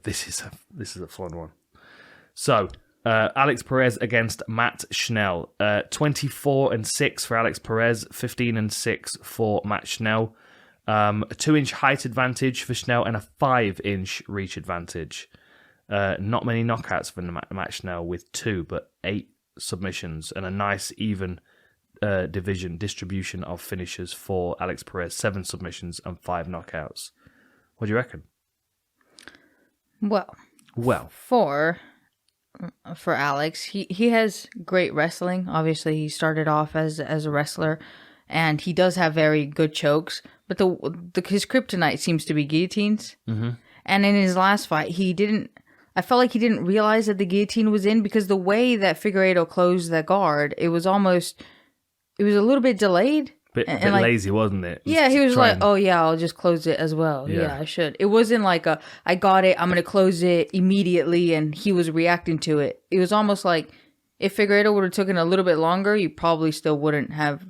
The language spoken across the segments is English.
This is a fun one. So, Alex Perez against Matt Schnell. 24-6 for Alex Perez, 15-6 for Matt Schnell. A 2-inch height advantage for Schnell and a 5-inch reach advantage. Not many knockouts for Matt Schnell with 2, but 8 submissions and a nice even distribution of finishes for Alex Perez. 7 submissions and 5 knockouts. What do you reckon? Well, for Alex, he has great wrestling. Obviously, he started off as a wrestler, and he does have very good chokes. But his kryptonite seems to be guillotines. Mm-hmm. And in his last fight, I felt like he didn't realize that the guillotine was in, because the way that Figueiredo closed the guard, it was a little bit delayed. Bit lazy, wasn't it? Yeah, he was like, oh yeah, I'll just close it as well. Yeah, I should. It wasn't like I got it, I'm going to close it immediately, and he was reacting to it. It was almost like if Figueiredo would have taken a little bit longer, you probably still wouldn't have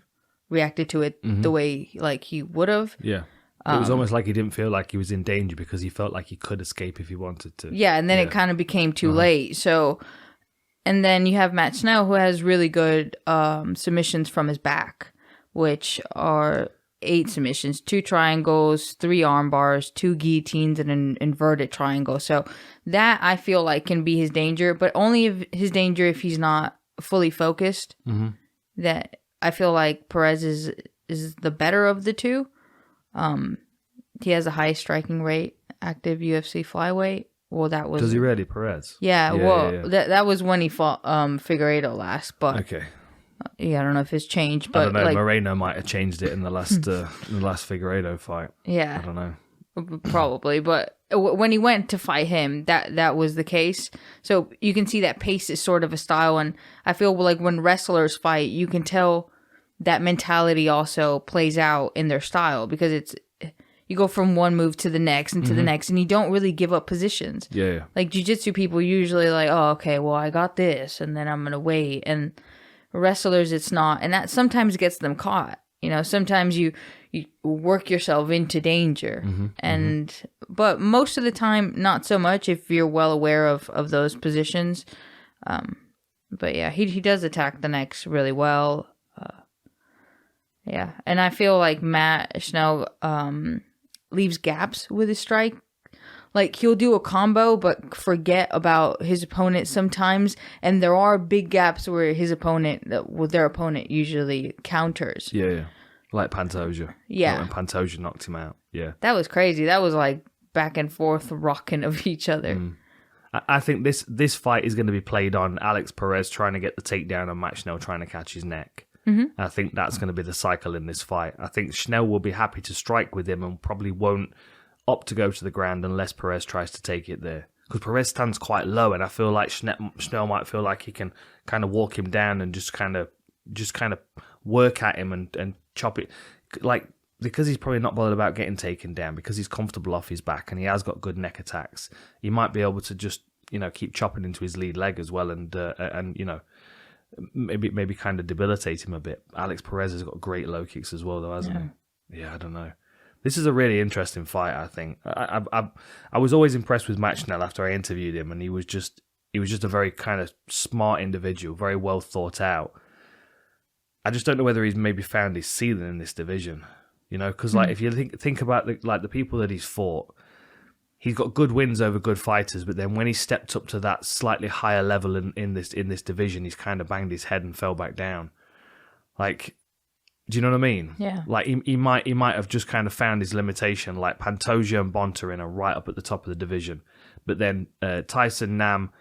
reacted to it the way like he would have. Yeah. It was almost like he didn't feel like he was in danger because he felt like he could escape if he wanted to. Yeah, and then it kind of became too late. So, and then you have Matt Schnell, who has really good submissions from his back, which are 8 submissions, 2 triangles, 3 arm bars, 2 guillotines, and an inverted triangle. So that I feel like can be his danger, but only his danger if he's not fully focused. Mm-hmm. That I feel like Perez is the better of the two. He has a high striking rate, active UFC flyweight. Well, that was... Does he really, Perez? Yeah, that was when he fought Figueiredo last, but... Okay. Yeah, I don't know if it's changed, but... I don't know, Moreno might have changed it in the last Figueiredo fight. Yeah. I don't know. Probably, but when he went to fight him, that was the case. So you can see that pace is sort of a style, and I feel like when wrestlers fight, you can tell that mentality also plays out in their style, because it's you go from one move to the next and to the next, and you don't really give up positions. Yeah. Like jiu-jitsu people usually like, oh, okay, well, I got this, and then I'm going to wait. And wrestlers, it's not. And that sometimes gets them caught. You know, sometimes you work yourself into danger. But most of the time, not so much if you're well aware of those positions. But yeah, he does attack the necks really well. Yeah, and I feel like Matt Schnell leaves gaps with his strike. Like, he'll do a combo, but forget about his opponent sometimes. And there are big gaps where their opponent usually counters. Yeah. Like Pantoja. Yeah. When Pantoja knocked him out. Yeah. That was crazy. That was like back and forth rocking of each other. I think this fight is going to be played on Alex Perez trying to get the takedown and Matt Schnell trying to catch his neck. I think that's going to be the cycle in this fight. I think Schnell will be happy to strike with him and probably won't opt to go to the ground unless Perez tries to take it there. Because Perez stands quite low, and I feel like Schnell might feel like he can kind of walk him down and just kind of work at him and chop it. Like, because he's probably not bothered about getting taken down, because he's comfortable off his back and he has got good neck attacks, he might be able to just, keep chopping into his lead leg as well and maybe kind of debilitate him a bit. Alex Perez has got great low kicks as well, though, hasn't he? Yeah, I don't know. This is a really interesting fight, I think. I was always impressed with Matt Schnell after I interviewed him, and he was just a very kind of smart individual, very well thought out. I just don't know whether he's maybe found his ceiling in this division, because like if you think about the people that he's fought, he's got good wins over good fighters, but then when he stepped up to that slightly higher level in this division, he's kind of banged his head and fell back down. Like, do you know what I mean? Yeah. Like he might have just kind of found his limitation. Like Pantoja and Bontorin are right up at the top of the division, but then Tyson Nam,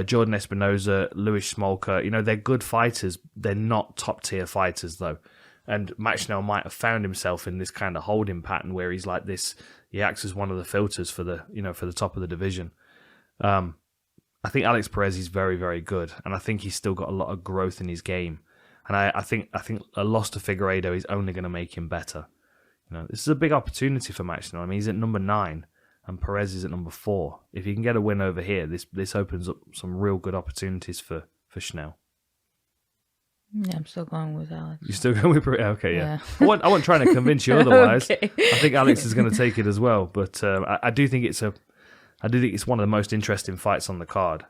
Jordan Espinoza, Louis Smolka, they're good fighters. They're not top tier fighters though. And Matt Schnell might have found himself in this kind of holding pattern where he's like this. He acts as one of the filters for the top of the division. I think Alex Perez is very, very good, and I think he's still got a lot of growth in his game. And I think a loss to Figueiredo is only going to make him better. This is a big opportunity for Matt Schnell. I mean, he's at number 9, and Perez is at number 4. If he can get a win over here, this opens up some real good opportunities for Schnell. Yeah, I'm still going with Alex. You're still going with Perez? Okay, yeah. I wasn't trying to convince you otherwise. Okay. I think Alex is going to take it as well, but I do think it's a I do think it's one of the most interesting fights on the card.